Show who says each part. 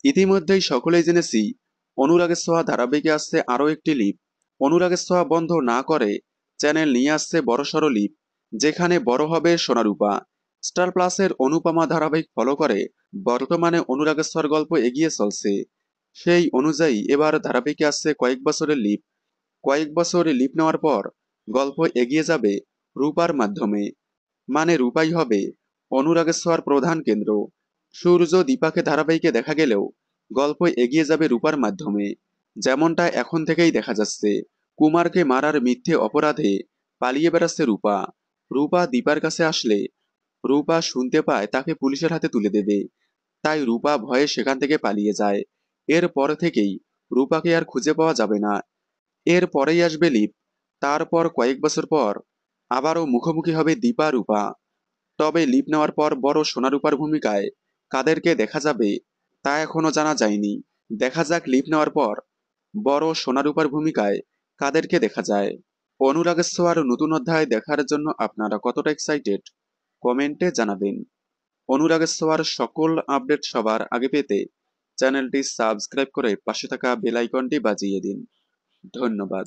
Speaker 1: ইতিমধ্যেই সকলেই জেনেছি অনুরাগের ছোঁয়া ধারাবাহিকে আসছে আরও একটি লিপ। অনুরাগের ছোঁয়া বন্ধ না করে চ্যানেল নিয়ে আসছে বড়সড় লিপ, যেখানে বড় হবে সোনারূপা। স্টার প্লাসের অনুপমা ধারাবাহিক ফলো করে বর্তমানে অনুরাগের ছোঁয়ার গল্প এগিয়ে চলছে। সেই অনুযায়ী এবার ধারাবাহিকে আসছে কয়েক বছরের লিপ। কয়েক বছর লিপ নেওয়ার পর গল্প এগিয়ে যাবে রূপার মাধ্যমে, মানে রূপাই হবে অনুরাগের ছোঁয়ার প্রধান কেন্দ্র। সূর্য দীপাকে ধারাবাহিকে দেখা গেলেও গল্প এগিয়ে যাবে রূপার মাধ্যমে, যেমনটা এখন থেকেই দেখা যাচ্ছে। কুমারকে মারার মিথ্যে অপরাধে পালিয়ে বেড়াচ্ছে রূপা। রূপা দীপার কাছে আসলে রূপা শুনতে পায় তাকে পুলিশের হাতে তুলে দেবে, তাই রূপা ভয়ে সেখান থেকে পালিয়ে যায়। এর পর থেকেই রূপাকে আর খুঁজে পাওয়া যাবে না। এর পরেই আসবে লিপ। তারপর কয়েক বছর পর আবারও মুখোমুখি হবে দীপা রূপা। তবে লিপ নেওয়ার পর বড় সোনারূপার ভূমিকায় কাদেরকে দেখা যাবে তা এখনো জানা যায়নি। দেখা যাক লিপ নেওয়ার পর বড় সোনারূপার ভূমিকায় কাদেরকে দেখা যায়। অনুরাগের ছোঁয়ার নতুন অধ্যায় দেখার জন্য আপনারা কতটা এক্সাইটেড কমেন্টে জানাবেন। অনুরাগের ছোঁয়ার সকল আপডেট সবার আগে পেতে চ্যানেলটি সাবস্ক্রাইব করে পাশে থাকা বেল আইকনটি বাজিয়ে দিন। ধন্যবাদ।